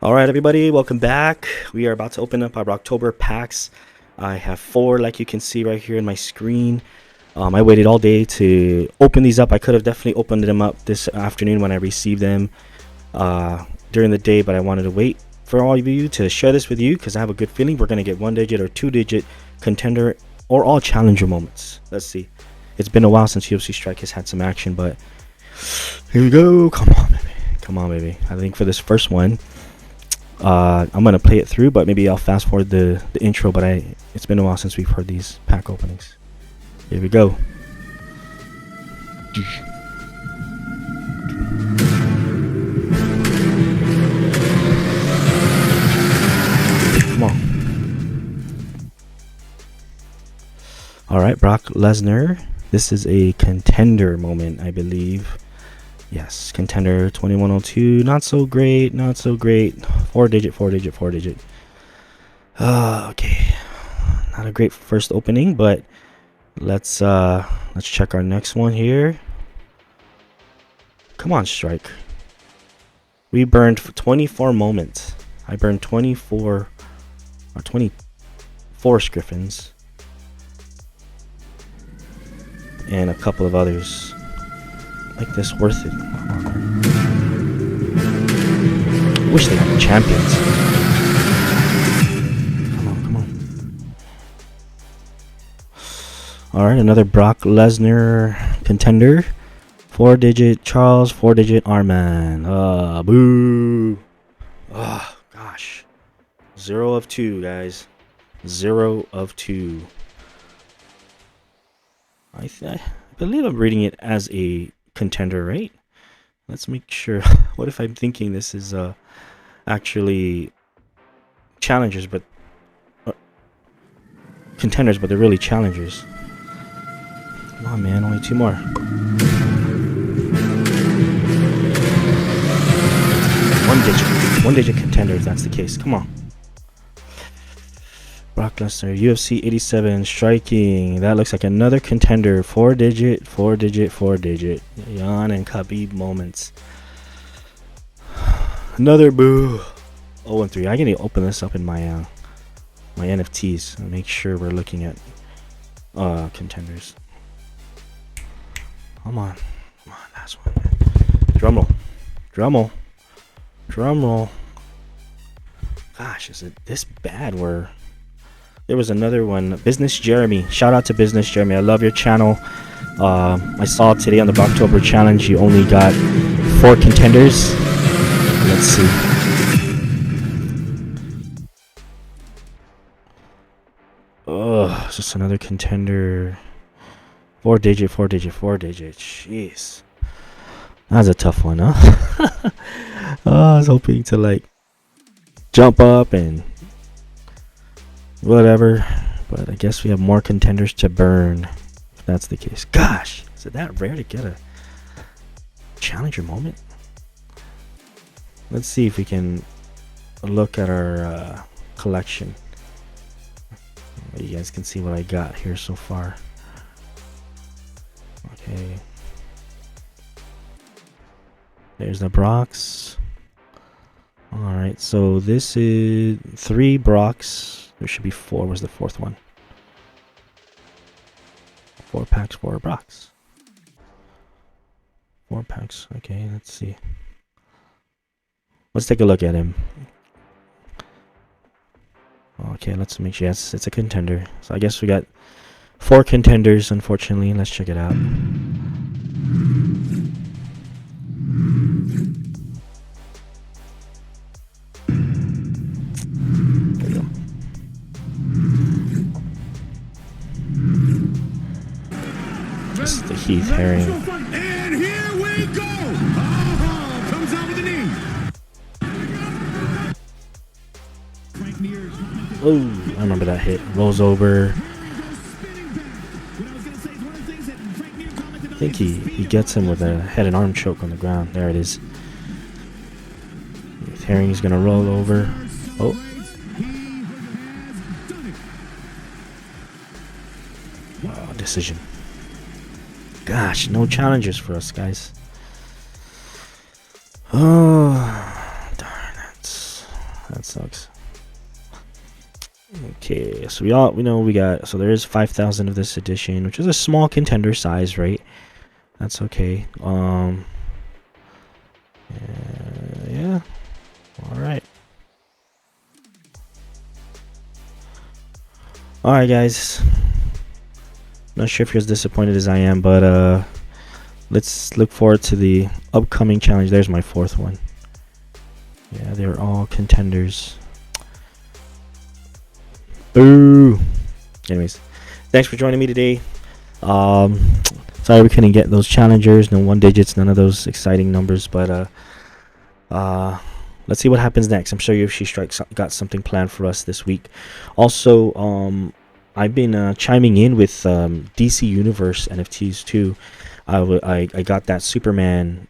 All right, everybody, welcome back. We are about to open up our Brocktober packs. I have 4, like you can see right here in my screen. I waited all day to open these up. I could have definitely opened them up this afternoon when I received them during the day, but I wanted to wait for all of you to share this with you because I have a good feeling we're going to get 1-digit or 2-digit contender or all challenger moments. Let's see. It's been a while since UFC Strike has had some action, but here we go. Come on, baby. Come on, baby. I think for this first one, I'm gonna play it through, but maybe I'll fast forward the intro. But it's been a while since we've heard these pack openings. Here we go. Come on. All right, Brock Lesnar. This is a contender moment, I believe. Yes, contender 2102. Not so great. Not so great. 4-digit, 4-digit, 4-digit. Okay. Not a great first opening, but let's check our next one here. Come on, Strike. We burned 24 moments. I burned 24 Griffins and a couple of others. Make this worth it. I wish they had champions. Come on. Alright, another Brock Lesnar contender. 4-digit Charles, 4-digit Arman. Boo. Oh, gosh. 0 of 2, guys. 0 of 2. I believe I'm reading it as a contender, right? Let's make sure. What if I'm thinking this is actually challengers, but contenders, but they're really challengers? Come on, man, only 2 more. 1-digit contender, if that's the case. Come on. Brock Lesnar, UFC 87 striking. That looks like another contender. 4-digit, 4-digit, 4-digit. Jan and Khabib moments. Another boo. 0-3. I'm gonna open this up in my my NFTs and make sure we're looking at contenders. Come on, last one. Drumroll, drumroll, drumroll. Gosh, is it this bad? There was another one, Business Jeremy. Shout out to Business Jeremy. I love your channel. I saw today on the Brocktober challenge you only got 4 contenders. Let's see. Oh, it's just another contender. 4-digit, 4-digit, 4-digit. Jeez. That's a tough one, huh? I was hoping to like jump up and whatever, but I guess we have more contenders to burn if that's the case. Gosh, is it that rare to get a challenger moment? Let's see if we can look at our collection. You guys can see what I got here so far. Okay, there's the Brocks. Alright, so this is 3 Brocks. There should be 4. Was the 4th one? 4 packs, 4 Brocks. 4 packs. Okay, let's see. Let's take a look at him. Okay, let's make sure. Yes, it's a contender. So I guess we got 4 contenders, unfortunately. Let's check it out. This is the Heath Herring. And here we go. Comes out with the knee. Oh, I remember that hit. Rolls over. I think he gets him with a head and arm choke on the ground. There it is. Heath Herring's gonna roll over. Oh. Oh, decision. Gosh, no challengers for us, guys. Oh, darn it. sucks. Okay, so we know we got, so there is 5,000 of this edition, which is a small contender size, right? That's okay. Yeah. All right, guys. Not sure if you're as disappointed as I am, but let's look forward to the upcoming challenge. There's my fourth one. Yeah, they're all contenders. Boo. Anyways, thanks for joining me today. Sorry we couldn't get those challengers, no 1 digits, none of those exciting numbers, but let's see what happens next. I'm sure UFC Strike got something planned for us this week. Also, I've been chiming in with DC Universe NFTs too. I got that Superman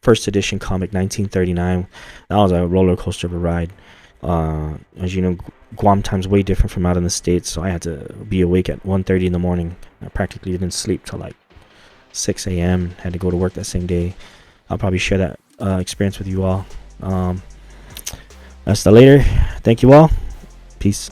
first edition comic 1939. That was a roller coaster of a ride. As you know, Guam time's way different from out in the States, so I had to be awake at 1:30 in the morning. I practically didn't sleep till like 6 a.m. Had to go to work that same day. I'll probably share that experience with you all. Hasta later. Thank you all. Peace.